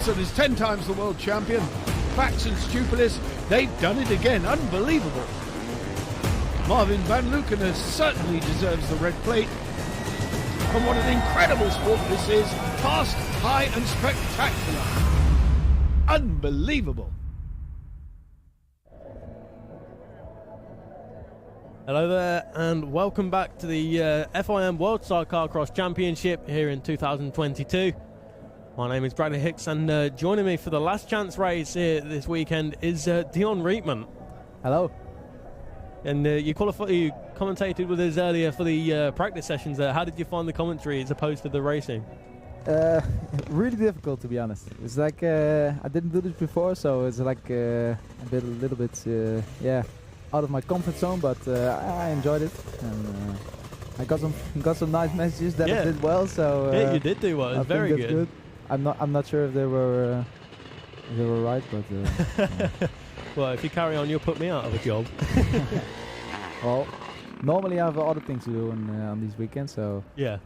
So there's 10 times the world champion. Fax and Stupilis, they've done it again. Unbelievable. Marvin Van Lukener certainly deserves the red plate. And what an incredible sport this is. Fast, high and spectacular. Unbelievable. Hello there and welcome back to the FIM World Sidecarcross Championship here in 2022. My name is Bradley Hicks and joining me for the last chance race here this weekend is Dion Rietman. Hello. And you commentated with us earlier for the practice sessions there. How did you find the commentary as opposed to the racing? Really difficult, to be honest. It's like I didn't do this before, so it's like a little bit out of my comfort zone, but I enjoyed it, and I got some nice messages that I did well. So yeah, you did do well. It was very good. I'm not sure if they were right, but yeah. Well, if you carry on, you'll put me out of a job. Well, normally I have other things to do on these weekends, so yeah.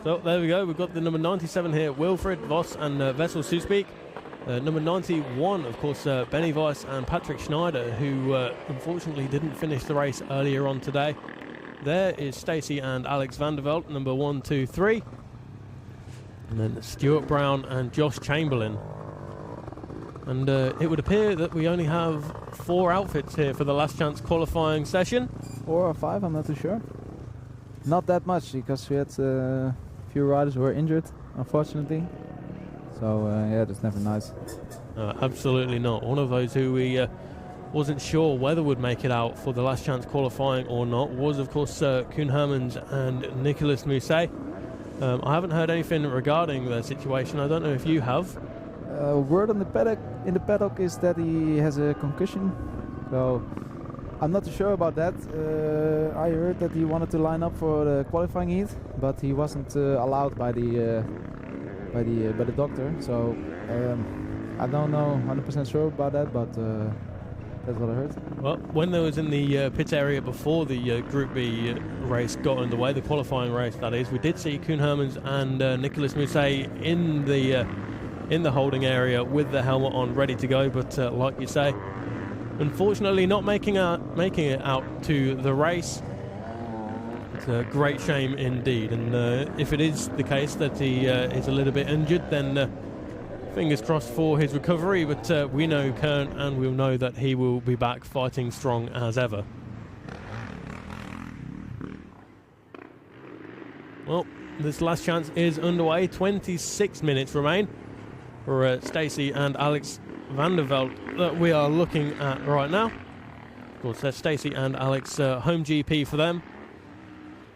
So there we go. We've got the number 97 here, Wilfried Vos and Wessel Soesbeek. Number 91, of course, Benny Weiss and Patrick Schneider, who unfortunately didn't finish the race earlier on today. There is Stacey and Alex van der Velde, number 1, 2, 3. And then Stuart Brown and Josh Chamberlain. And it would appear that we only have 4 outfits here for the last chance qualifying session. 4 or 5, I'm not too sure. Not that much, because we had a few riders who were injured, unfortunately. So yeah, that's never nice. Absolutely not. One of those who we wasn't sure whether would make it out for the last chance qualifying or not was, of course, Koen Hermans and Nicolas Mousset. I haven't heard anything regarding their situation. I don't know if you have. Word on the paddock is that he has a concussion. So I'm not too sure about that. I heard that he wanted to line up for the qualifying heat, but he wasn't allowed by the doctor. So I don't know 100% sure about that, but that's what I heard. Well, when they was in the pit area before the Group B race got underway, the qualifying race that is, we did see Koen Hermans and Nicolas Mousset in the holding area with the helmet on, ready to go. But like you say, unfortunately not making it out to the race. It's a great shame indeed. And if it is the case that he is a little bit injured, then fingers crossed for his recovery. But we know Koen, and we'll know that he will be back fighting strong as ever. Well, this last chance is underway. 26 minutes remain for Stacey and Alex van der Velde that we are looking at right now. Of course, that's Stacey and Alex, home GP for them.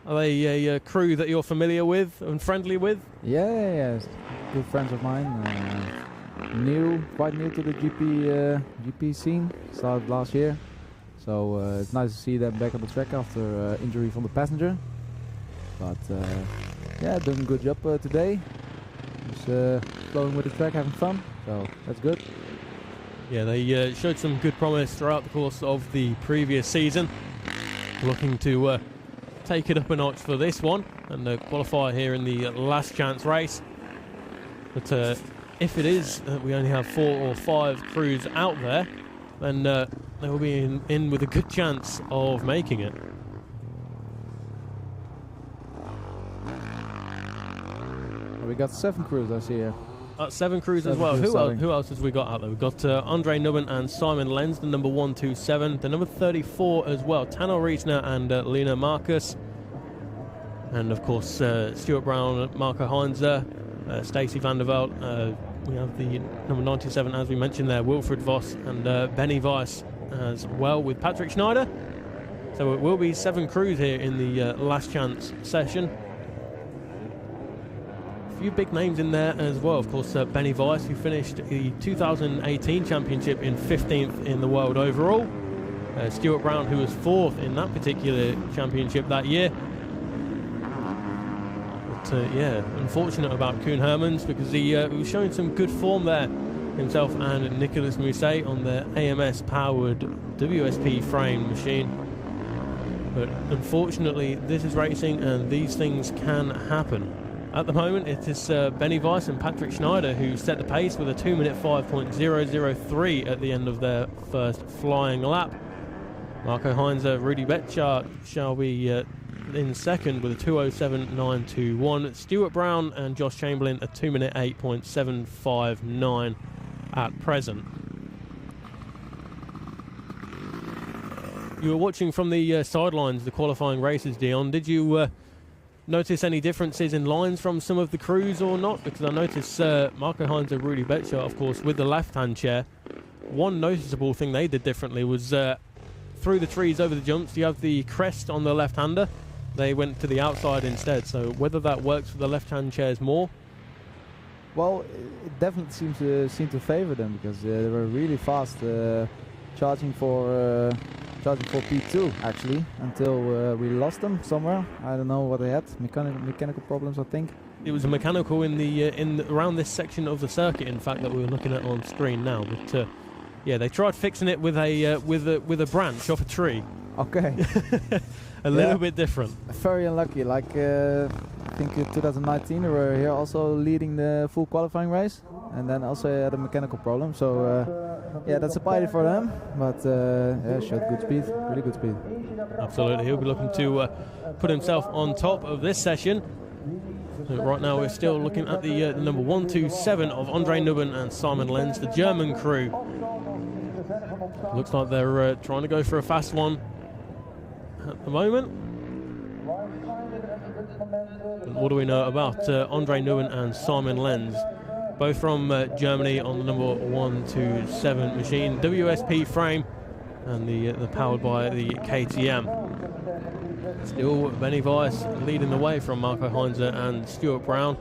Are they a crew that you're familiar with and friendly with? Yeah. Good friends of mine. Quite new to the GP scene. Started last year. So it's nice to see them back on the track after injury from the passenger. But yeah, doing a good job today. Just flowing with the track, having fun. So that's good. Yeah, they showed some good promise throughout the course of the previous season. Looking to take it up a notch for this one and qualify here in the last chance race. But if it is that we only have 4 or 5 crews out there, then they will be in with a good chance of making it. We got 7 crews, I see here. 7 crews as well. Who else has we got out there? We've got Andre Nubben and Simon Lenz, the number 127. The number 34 as well, Tano Riesner and Lena Marcus. And of course, Stuart Brown, Marco Heinzer, Stacey van der Velde. We have the number 97, as we mentioned there, Wilfried Vos and Benny Weiss as well, with Patrick Schneider. So it will be 7 crews here in the last chance session. Few big names in there as well. Of course, Benny Weiss, who finished the 2018 championship in 15th in the world overall. Stuart Brown, who was 4th in that particular championship that year. But yeah, unfortunate about Koen Hermans, because he was showing some good form there himself and Nicolas Mousset on the AMS powered WSP frame machine. But unfortunately, this is racing and these things can happen. At the moment, it is Benny Weiss and Patrick Schneider who set the pace with a 2-minute 5.003 at the end of their first flying lap. Marco Heinze, Rudy Betchart shall be in second with a 2:07.921. Stuart Brown and Josh Chamberlain a 2-minute 8.759 at present. You were watching from the sidelines the qualifying races, Dion. Did you notice any differences in lines from some of the crews or not? Because I noticed Marco Heinze and Rudy Betchart, of course, with the left-hand chair. One noticeable thing they did differently was through the trees over the jumps, you have the crest on the left-hander. They went to the outside instead, so whether that works for the left-hand chairs more? Well, it definitely seemed to favor them, because they were really fast charging for P2 actually, until we lost them somewhere. I don't know what they had, mechanical problems, I think. It was a mechanical in around this section of the circuit, in fact, that we're looking at on screen now. But yeah, they tried fixing it with a branch off a tree. Okay. A little bit different. Very unlucky. Like I think in 2019 they were here also leading the full qualifying race, and then also had a mechanical problem. So yeah, that's a pity for them. But yeah, showed good speed, really good speed. Absolutely, he'll be looking to put himself on top of this session. Right now we're still looking at the number 127 of Andre Nubben and Simon Lenz, the German crew. Looks like they're trying to go for a fast one at the moment. And what do we know about Andre Nubben and Simon Lenz? Both from Germany on the number 127 machine, WSP frame, and the powered by the KTM. Still Benny Weiss leading the way from Marco Heinze and Stuart Brown.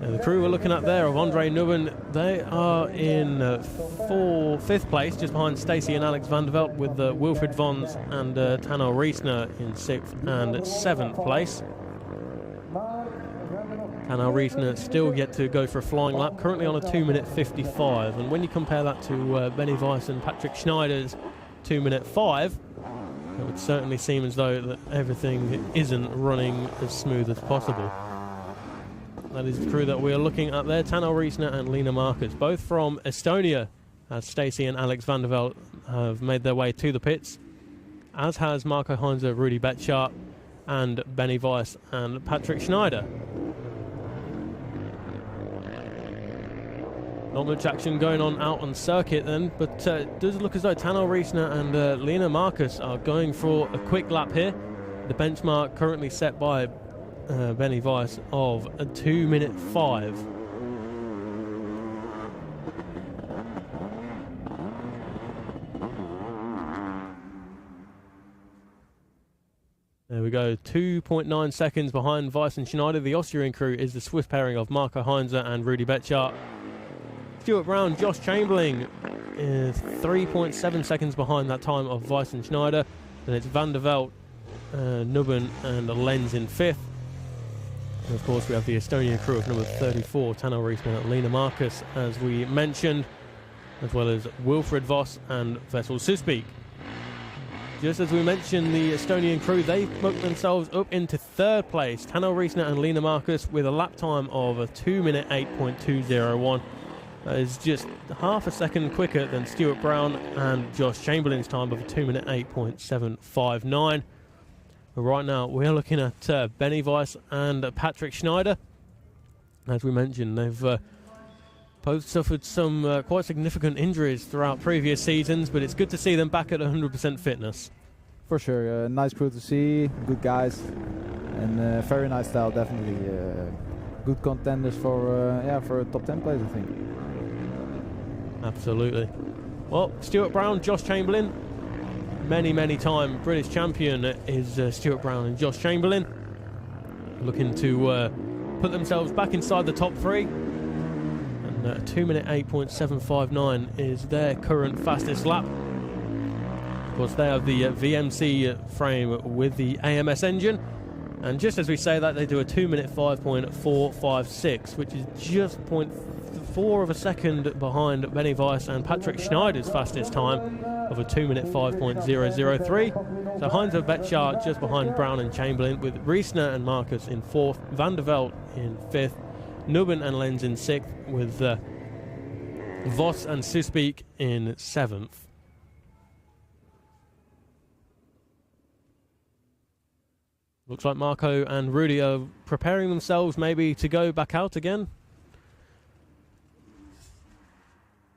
And the crew we're looking at there of Andre Nubben, they are in fifth place, just behind Stacey and Alex van der Velde, with Wilfried Vons and Tano Riesner in 6th and 7th place. Tano Riesner still yet to go for a flying lap, currently on a 2-minute 55. And when you compare that to Benny Weiss and Patrick Schneider's 2-minute 5, it would certainly seem as though that everything isn't running as smooth as possible. That is the crew that we are looking at there, Tano Riesner and Lena Marcus, both from Estonia, as Stacey and Alex van der Velde have made their way to the pits, as has Marco Heinze, Rudy Betchart, and Benny Weiss and Patrick Schneider. Not much action going on out on circuit then, but it does look as though Tano Riesner and Lena Marcus are going for a quick lap here. The benchmark currently set by Benny Weiss of a 2-minute 5. There we go, 2.9 seconds behind Weiss and Schneider. The Austrian crew is the swift pairing of Marco Heinze and Rudy Betchart. Stuart Brown, Josh Chamberlain is 3.7 seconds behind that time of Weiss and Schneider. Then it's van der Velde, Nubben and Lenz in 5th. And of course we have the Estonian crew of number 34, Tano Riesner, Lena Marcus, as we mentioned, as well as Wilfried Vos and Vessel Suspeak. Just as we mentioned, the Estonian crew, they booked themselves up into 3rd place. Tano Riesner and Lena Marcus with a lap time of a 2-minute 8.201. That is just half a second quicker than Stuart Brown and Josh Chamberlain's time of a 2-minute 8.759. But right now we're looking at Benny Weiss and Patrick Schneider. As we mentioned, they've both suffered some quite significant injuries throughout previous seasons, but it's good to see them back at 100% fitness. For sure, nice crew to see, good guys, and very nice style, definitely. Good contenders for a top 10 place, I think. Absolutely. Well, Stuart Brown, Josh Chamberlain, many time British champion is Stuart Brown and Josh Chamberlain, looking to put themselves back inside the top 3. And 2-minute 8.759 is their current fastest lap. Of course, they have the VMC frame with the AMS engine. And just as we say that, they do a 2-minute 5.456, which is just 0.4 of a second behind Benny Weiss and Patrick Schneider's fastest time of a 2-minute 5.003. So Heinz and Vetschar just behind Brown and Chamberlain, with Riesner and Marcus in 4th, Van der Velde in 5th, Nuben and Lenz in 6th, with Vos and Suspiek in 7th. Looks like Marco and Rudy are preparing themselves maybe to go back out again.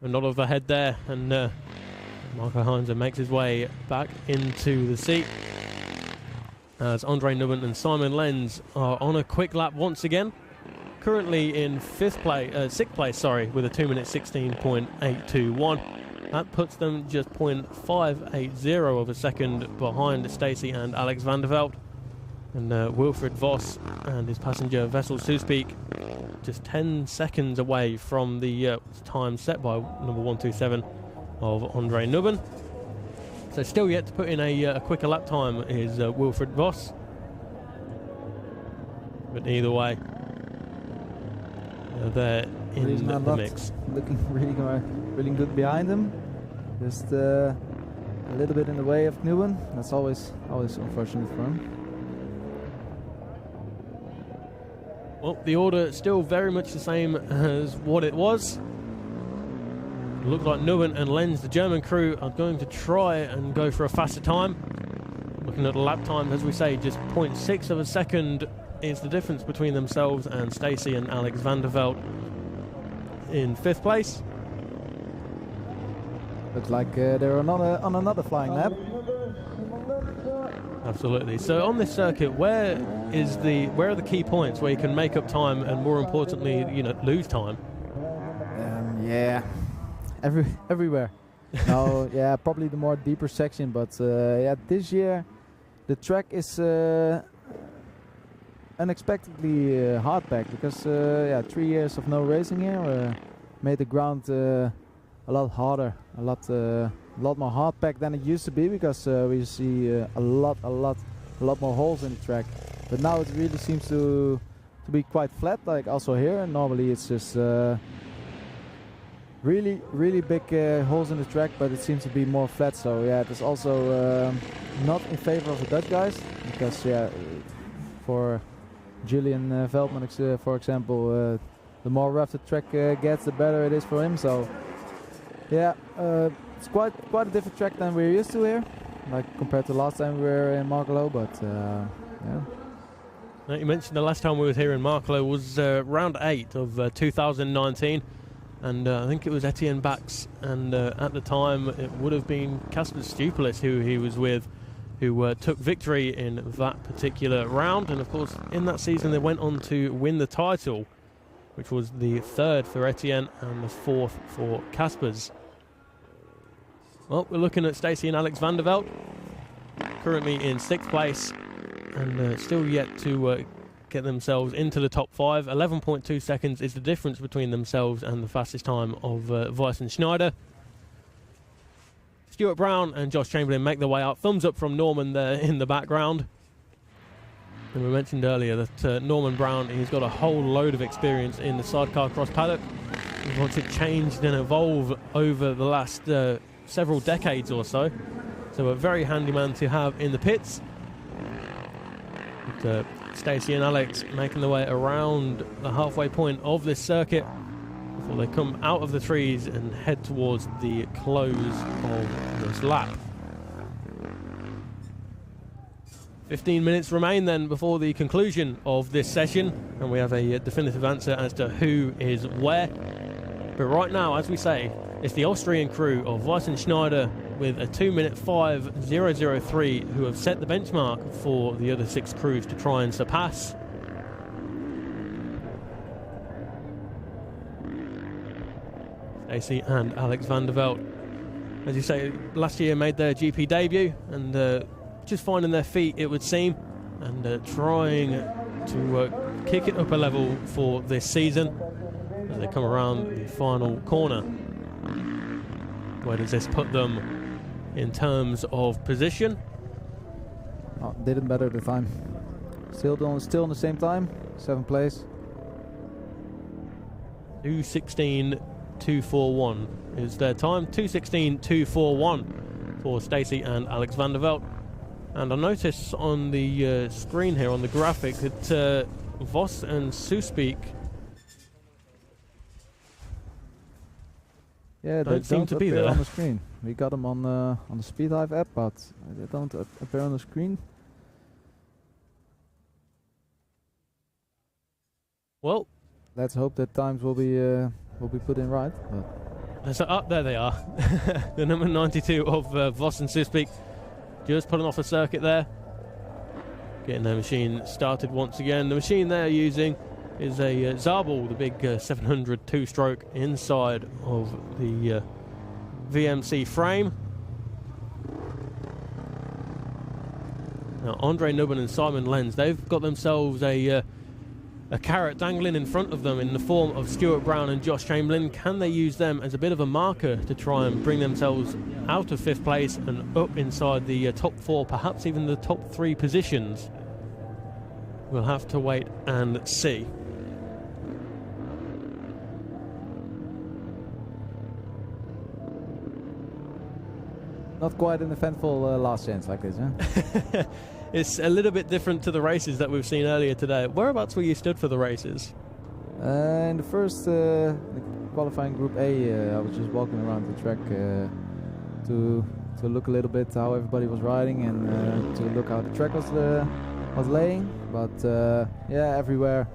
A nod of the head there, and Marco Heinze makes his way back into the seat as Andre Nuben and Simon Lenz are on a quick lap once again. Currently in 6th place, with a 2-minute 16.821. That puts them just 0.580 of a second behind Stacey and Alex van der Velde. And Wilfried Vos and his passenger Vessel Suspiek just 10 seconds away from the time set by number 127 of Andre Nuben. So still yet to put in a quicker lap time is Wilfried Vos. But either way, they're in the mix. Looking really good behind him. Just a little bit in the way of Nuben. That's always unfortunate for him. Well, the order still very much the same as what it was. It looks like Nuben and Lenz, the German crew, are going to try and go for a faster time. Looking at the lap time, as we say, just 0.6 of a second is the difference between themselves and Stacey and Alex van der Velde in 5th place. Looks like they're on another flying lap. Absolutely. So on this circuit, where are the key points where you can make up time and, more importantly, lose time? Yeah, everywhere. No, yeah, probably the more deeper section, but yeah, this year the track is unexpectedly hard packed because 3 years of no racing here made the ground a lot harder, a lot more hard packed than it used to be, because we see a lot more holes in the track. But now it really seems to be quite flat, like also here. And normally it's just really big holes in the track, but it seems to be more flat. So yeah, it is also not in favor of the Dutch guys, because for Julian Veldman, for example, the more rough the track gets, the better it is for him. So yeah, it's quite a different track than we're used to here, like compared to last time we were in MAKRELO. But yeah. Now, you mentioned the last time we were here in MAKRELO was round 8 of 2019, and I think it was Etienne Bax, and at the time it would have been Casper Stupelis who he was with, who took victory in that particular round. And of course in that season they went on to win the title, which was the 3rd for Etienne and the 4th for Caspers. Well, we're looking at Stacey and Alex van der Velde, currently in 6th place, and still yet to get themselves into the top 5. 11.2 seconds is the difference between themselves and the fastest time of Weiss and Schneider. Stuart Brown and Josh Chamberlain make their way up. Thumbs up from Norman there in the background. And we mentioned earlier that Norman Brown, he's got a whole load of experience in the sidecar cross paddock. He's watched it change and evolve over the last several decades or so. So a very handy man to have in the pits. Stacey and Alex making their way around the halfway point of this circuit before they come out of the trees and head towards the close of this lap. 15 minutes remain then before the conclusion of this session, and we have a definitive answer as to who is where. But right now, as we say, it's the Austrian crew of Weiss and Schneider with a 2-minute 5.003 who have set the benchmark for the other 6 crews to try and surpass. Stacey and Alex van der Velde, as you say, last year made their GP debut and just finding their feet, it would seem, and trying to kick it up a level for this season as they come around the final corner. Where does this put them in terms of position? Oh, didn't better the time. Still in the same time, 7th place. 2:16.241 is their time. 2:16.241. for Stacey and Alex van der Velde. And I notice on the screen here on the graphic that Vos and Soesbeek don't seem to be appear there on the screen. We got them on the Speedhive app, but they don't appear on the screen. Well, let's hope that times will be put in right. So there they are. The number 92 of Vos and Soesbeek just pulling off the circuit there, getting their machine started once again. The machine they're using is a Zabel, the big 700 two-stroke inside of the VMC frame. Now Andre Nubben and Simon Lenz, they've got themselves a carrot dangling in front of them in the form of Stuart Brown and Josh Chamberlain. Can they use them as a bit of a marker to try and bring themselves out of 5th place and up inside the top 4, perhaps even the top 3 positions? We'll have to wait and see. Not quite an eventful last chance like this, huh? It's a little bit different to the races that we've seen earlier today. Whereabouts were you stood for the races? In the first the qualifying Group A, I was just walking around the track to look a little bit how everybody was riding and to look how the track was laying. But yeah, everywhere,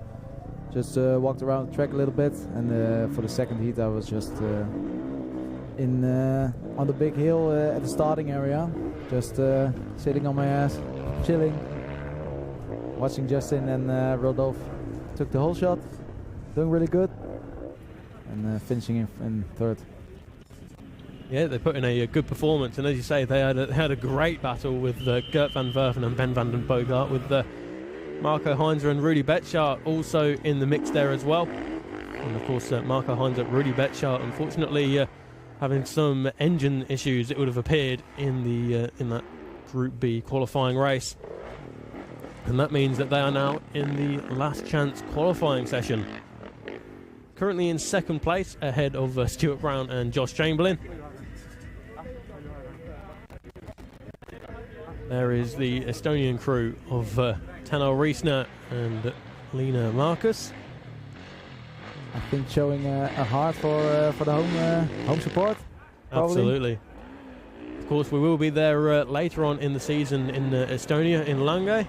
just walked around the track a little bit. And for the second heat, I was just on the big hill at the starting area, just sitting on my ass, chilling, watching Justin and Rodolphe took the whole shot, doing really good, and finishing in 3rd. Yeah, they put in a good performance, and as you say, they had a great battle with Gert van Werven and Ben van den Bogart, with Marco Heinzer and Rudy Betschart also in the mix there as well. And of course, Marco Heinzer, Rudy Betschart, unfortunately having some engine issues, it would have appeared in that Group B qualifying race. And that means that they are now in the last chance qualifying session. Currently in 2nd place, ahead of Stuart Brown and Josh Chamberlain. There is the Estonian crew of Tano Riesner and Lena Marcus. I think showing a heart for the home support. Probably. Absolutely. Of course, we will be there later on in the season in Estonia, in Lange.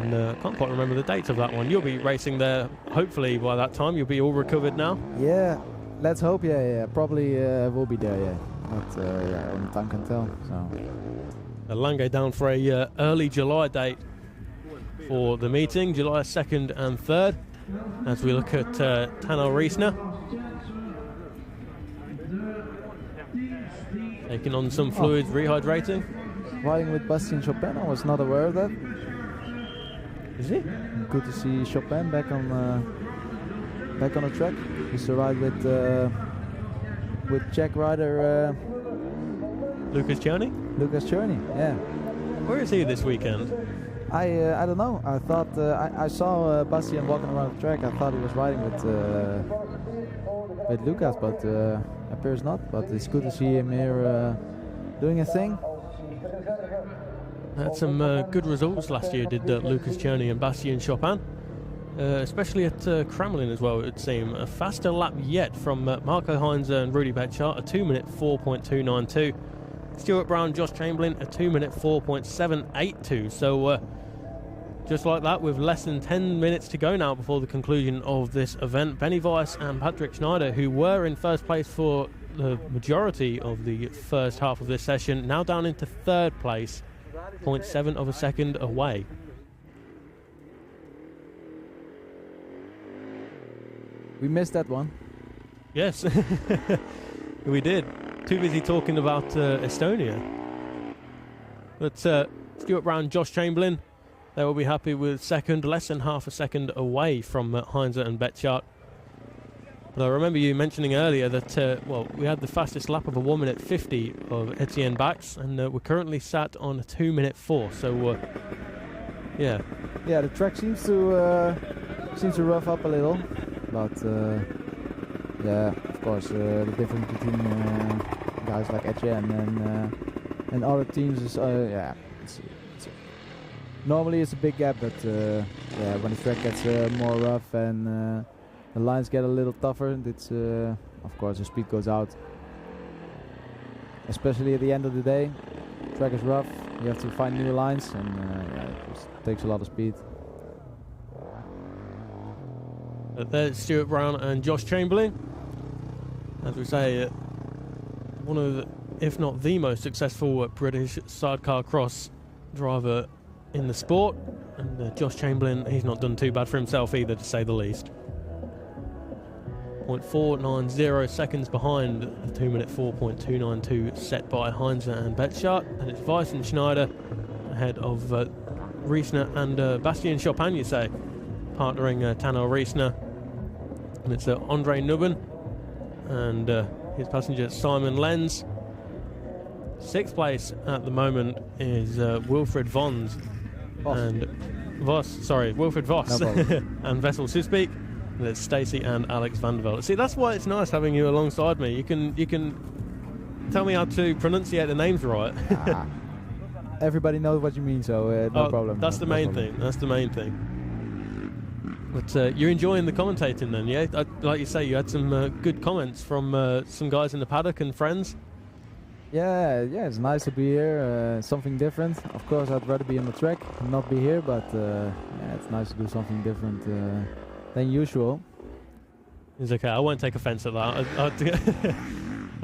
And I can't quite remember the dates of that one. You'll be racing there, hopefully by that time. You'll be all recovered now. Yeah, let's hope. Yeah. Probably will be there. Yeah, but yeah, only time can tell. So. Lange down for a early July date for the meeting, July 2nd and 3rd. As we look at Tano Riesner taking on some fluids, rehydrating. Riding with Bastien Chopin, I was not aware of that. Is he? Good to see Chopin back on the track. Used to ride with Czech rider Lucas Czerny? Lucas Czerny, yeah. Where is he this weekend? I don't know. I thought I saw Bastien walking around the track. I thought he was riding with Lucas, but appears not. But it's good to see him here doing a thing. Had some good results last year, did Lucas Czerny and Bastien Chopin, especially at Kremlin as well, it would seem. A faster lap yet from Marco Heinzer and Rudy Betschart, a 2-minute 4.292. Stuart Brown, Josh Chamberlain, a 2-minute 4.782. So just like that, with less than 10 minutes to go now before the conclusion of this event, Benny Weiss and Patrick Schneider, who were in 1st place for the majority of the first half of this session, now down into 3rd place, 0.7 of a second away. We missed that one. Yes, we did. Too busy talking about Estonia. But Stuart Brown, Josh Chamberlain, they will be happy with 2nd, less than half a second away from Heinzer and Betschart. But I remember you mentioning earlier that, well, we had the fastest lap of a 1-minute 50 of Etienne Bax, and we're currently sat on a 2-minute 4. So, yeah. Yeah, the track seems to rough up a little, but yeah, of course, the difference between guys like Etienne and other teams is normally it's a big gap, but yeah, when the track gets more rough and the lines get a little tougher, it's of course the speed goes out. Especially at the end of the day, track is rough. You have to find new lines, and yeah, it just takes a lot of speed. There's Stuart Brown and Josh Chamberlain. As we say, one of the, if not the most successful British sidecar cross driver in the sport. And Josh Chamberlain, he's not done too bad for himself either, to say the least. 0.490 seconds behind the 2 minute 4.292 set by Heinze and Betschart. And it's Weiss and Schneider ahead of Riesner and Bastien Chopin, you say, partnering Tano Riesner. And it's Andre Nubben and his passenger Simon Lenz. Sixth place at the moment is Wilfried Vons and Wilfried Voss and Vessel Susbeek. And it's Stacey and Alex van der Velde. See, that's why it's nice having you alongside me. You can tell me how to pronunciate the names right. Everybody knows what you mean, so no problem. That's the main thing. That's the main thing. But you're enjoying the commentating then, yeah? Like you say, you had some good comments from some guys in the paddock and friends. Yeah, it's nice to be here. Something different. Of course, I'd rather be on the track and not be here, but yeah, it's nice to do something different than usual. It's okay. I won't take offence at that.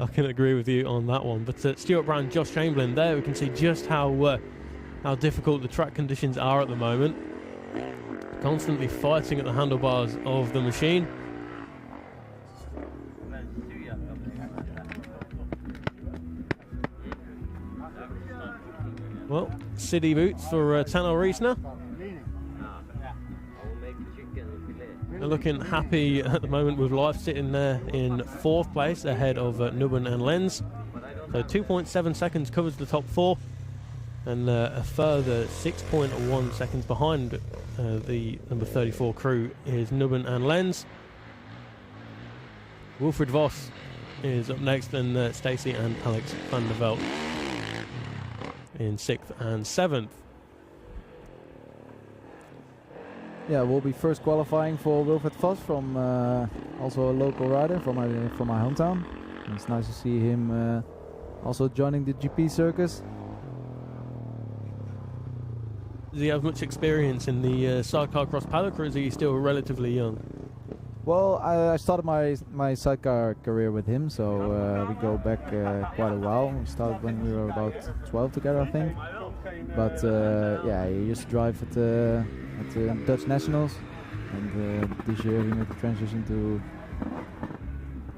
I can agree with you on that one. But Stuart Brown, Josh Chamberlain, there we can see just how difficult the track conditions are at the moment. Constantly fighting at the handlebars of the machine. Well, city boots for Tano Riesner. They're looking happy at the moment with life, sitting there in fourth place ahead of Nubben and Lenz. So 2.7 seconds covers the top four, and a further 6.1 seconds behind the number 34 crew is Nubben and Lenz. Wilfried Voss is up next, and Stacey and Alex van der Velde in 6th and 7th. Yeah, we'll be first qualifying for Wilfried Voss, from also a local rider from my hometown. And it's nice to see him also joining the GP circus. Does he have much experience in the sidecar cross paddock, or is he still relatively young? Well, I started my sidecar career with him, so we go back quite a while. We started when we were about 12 together, I think. But yeah, he used to drive at the Dutch Nationals, and this year he made the transition to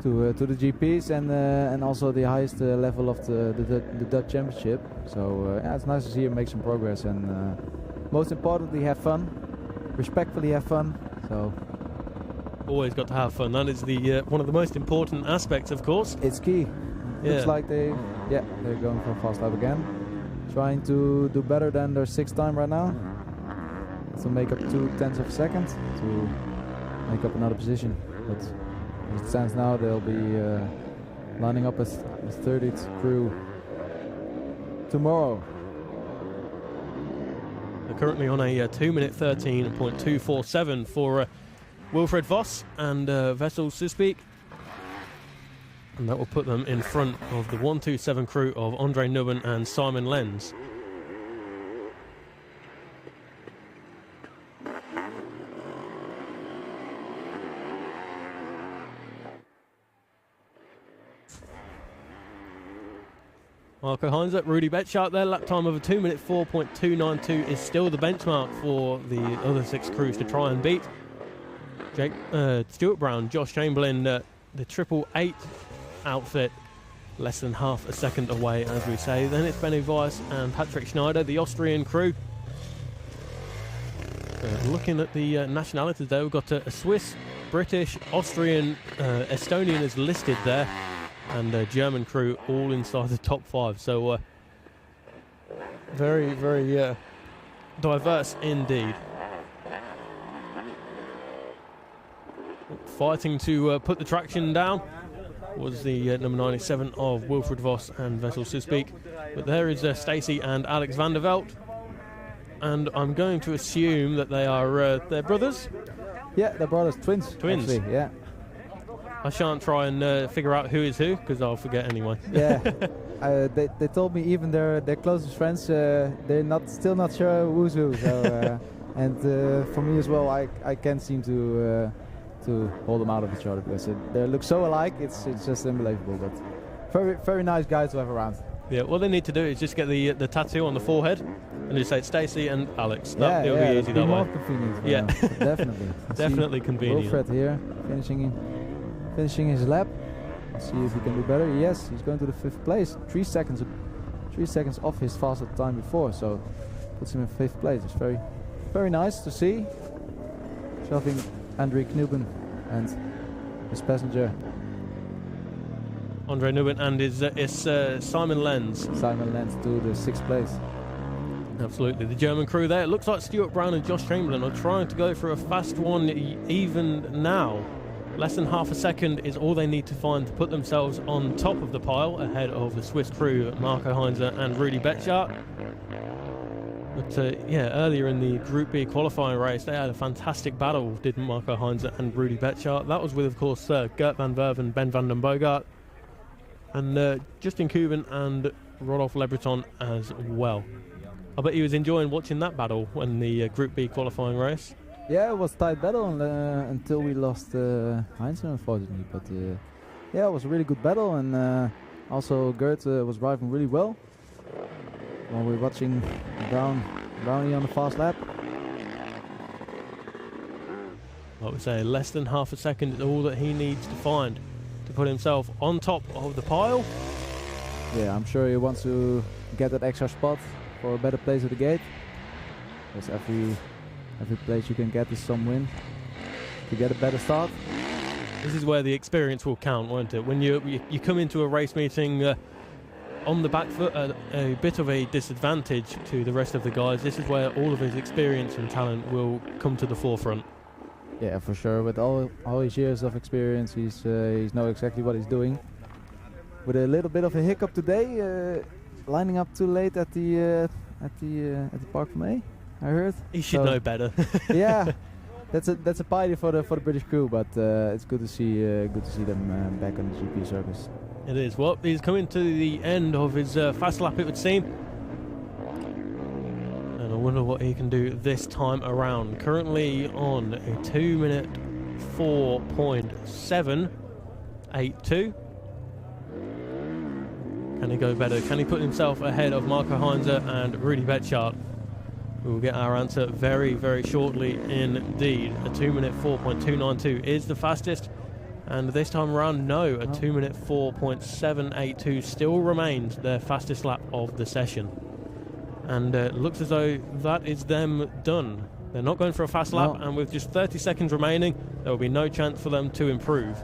the GPs and also the highest level of the Dutch Championship. So yeah, it's nice to see him make some progress, and most importantly, have fun, respectfully have fun. So. Always got to have fun. That is the one of the most important aspects, of course. It's key. Yeah. Looks like they're going for a fast lap again. Trying to do better than their 6th time right now. To make up 0.2 of a second to make up another position. But as it stands now, they'll be lining up as the 30th crew tomorrow. They're currently on a 2 minute 13.247 for Wilfried Voss and Vessel Susbeek, and that will put them in front of the 127 crew of Andre Nubben and Simon Lenz. Marco Heinze, Rudy Betschart there, lap time of a 2 minute 4.292 is still the benchmark for the other 6 crews to try and beat. Stuart Brown, Josh Chamberlain, the 888 outfit, less than half a second away, as we say. Then it's Benny Weiss and Patrick Schneider, the Austrian crew. Looking at the nationalities there, we've got a Swiss, British, Austrian, Estonian is listed there, and a German crew all inside the top 5. So very, very diverse indeed. Fighting to put the traction down. was the number 97 of Wilfried Vos and Wessel Suspeek. But there is Stacey and Alex van der Veld. And I'm going to assume that they are their brothers? Yeah, they're brothers, twins. Twins? Actually, yeah. I shan't try and figure out who is who, because I'll forget anyway. Yeah, they told me even their closest friends, they're still not sure who's who. So, and for me as well, I can't seem to hold them out of each other, because they look so alike. It's just unbelievable. But very, very nice guys to have around. Yeah, what they need to do is just get the tattoo on the forehead and just say Stacey and Alex. It'll be easy that more way. Convenient. Yeah, definitely. Definitely convenient. Wilfred here, finishing his lap. Let's see if he can do better. Yes, he's going to the 5th place. 3 seconds off his fastest time before, so puts him in 5th place. It's very, very nice to see. Shoving Andre Knuben and his passenger. Andre Knuben and his Simon Lenz. Simon Lenz to the 6th place. Absolutely, the German crew there. It looks like Stuart Brown and Josh Chamberlain are trying to go for a fast one even now. Less than half a second is all they need to find to put themselves on top of the pile ahead of the Swiss crew, Marco Heinze and Rudy Betschart. But earlier in the Group B qualifying race, they had a fantastic battle, did Marco Heinze and Rudy Betschart. That was with, of course, Gert van Verve and Ben van den Bogart. And Justin Kuban and Rodolphe Lebreton as well. I bet he was enjoying watching that battle when the Group B qualifying race. Yeah, it was a tight battle until we lost Heinze, unfortunately. But yeah, it was a really good battle, and also Gert was driving really well. While we're watching Brownie on the fast lap. Like we say, less than half a second is all that he needs to find to put himself on top of the pile. Yeah, I'm sure he wants to get that extra spot for a better place at the gate. Because every place you can get is some win to get a better start. This is where the experience will count, won't it? When you come into a race meeting on the back foot at a bit of a disadvantage to the rest of the guys, this is where all of his experience and talent will come to the forefront. Yeah, for sure. With all his years of experience, he's knows exactly what he's doing. With a little bit of a hiccup today, lining up too late at the Park from A, I heard. He should know better. Yeah, that's a pity for the British crew, but it's good to see them back on the GP circus. It is. Well, he's coming to the end of his fast lap, it would seem. And I wonder what he can do this time around. Currently on a 2-minute 4.782. Can he go better? Can he put himself ahead of Marco Heinze and Rudy Betschart? We will get our answer very, very shortly indeed. A 2-minute 4.292 is the fastest. And this time around, no, a 2-minute 4.782 still remains their fastest lap of the session. And it looks as though that is them done. They're not going for a fast lap, and with just 30 seconds remaining, there will be no chance for them to improve.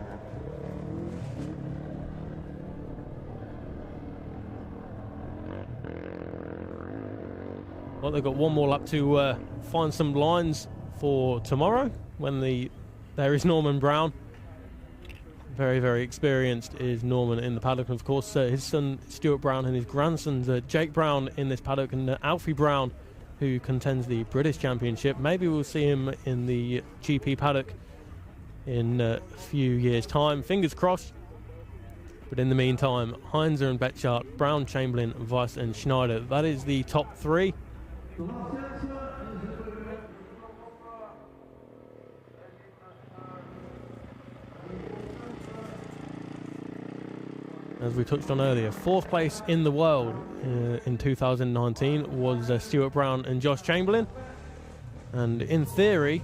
Well, they've got one more lap to find some lines for tomorrow when there is Norman Brown. Very, very experienced is Norman in the paddock, and of course his son Stuart Brown and his grandsons Jake Brown in this paddock, and Alfie Brown, who contends the British Championship. Maybe we'll see him in the GP paddock in a few years' time. Fingers crossed. But in the meantime, Heinze and Betschart, Brown, Chamberlain, Weiss and Schneider. That is the top three. As we touched on earlier, 4th place in the world in 2019 was Stuart Brown and Josh Chamberlain. And in theory,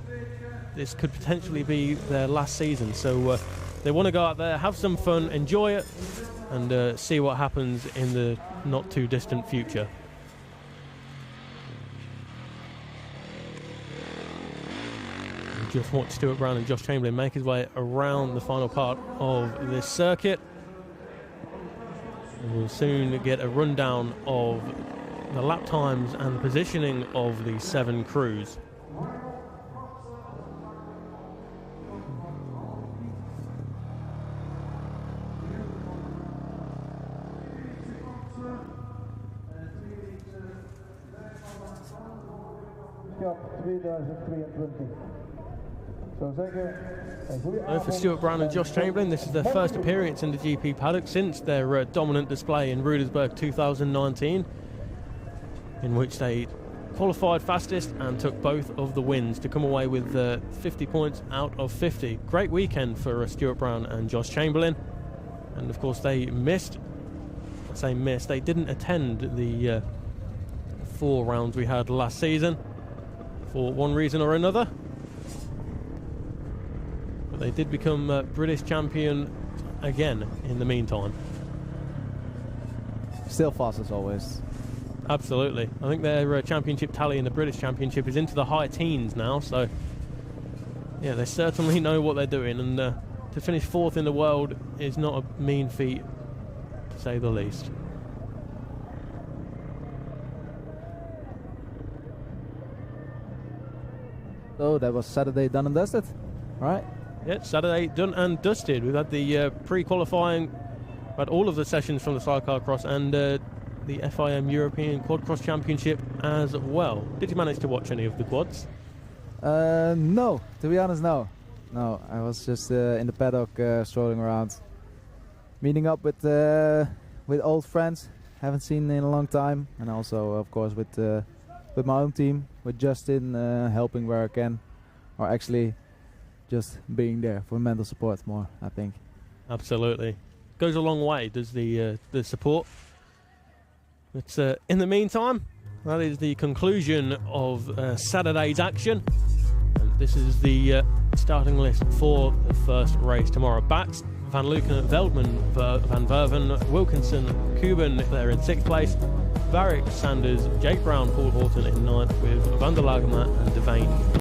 this could potentially be their last season. So they want to go out there, have some fun, enjoy it, and see what happens in the not too distant future. Just watch Stuart Brown and Josh Chamberlain make his way around the final part of this circuit. We'll soon get a rundown of the lap times and the positioning of the 7 crews. For Stuart Brown and Josh Chamberlain, this is their first appearance in the GP paddock since their dominant display in Rudersburg 2019, in which they qualified fastest and took both of the wins to come away with 50 points out of 50. Great weekend for Stuart Brown and Josh Chamberlain, and of course they missed. I say missed. They didn't attend the 4 rounds we had last season for one reason or another. But they did become British champion again in the meantime. Still fast as always. Absolutely. I think their championship tally in the British Championship is into the high teens now, so yeah, they certainly know what they're doing, and to finish 4th in the world is not a mean feat, to say the least. So that was Saturday done and dusted, right? Yeah, Saturday done and dusted. We've had the pre-qualifying, had all of the sessions from the Sidecarcross and the FIM European Quad Cross Championship as well. Did you manage to watch any of the quads? No, to be honest, no. No, I was just in the paddock strolling around, meeting up with old friends, haven't seen in a long time, and also, of course, with my own team, with Justin, helping where I can, or actually just being there for mental support more, I think. Absolutely. Goes a long way, does the support. But in the meantime, that is the conclusion of Saturday's action. And this is the starting list for the first race tomorrow. Bax, Van Luken, Veldman, Van Verven, Wilkinson, Cuban, they're in 6th place. Varick, Sanders, Jake Brown, Paul Horton in 9th, with Van der Lagemer and Devane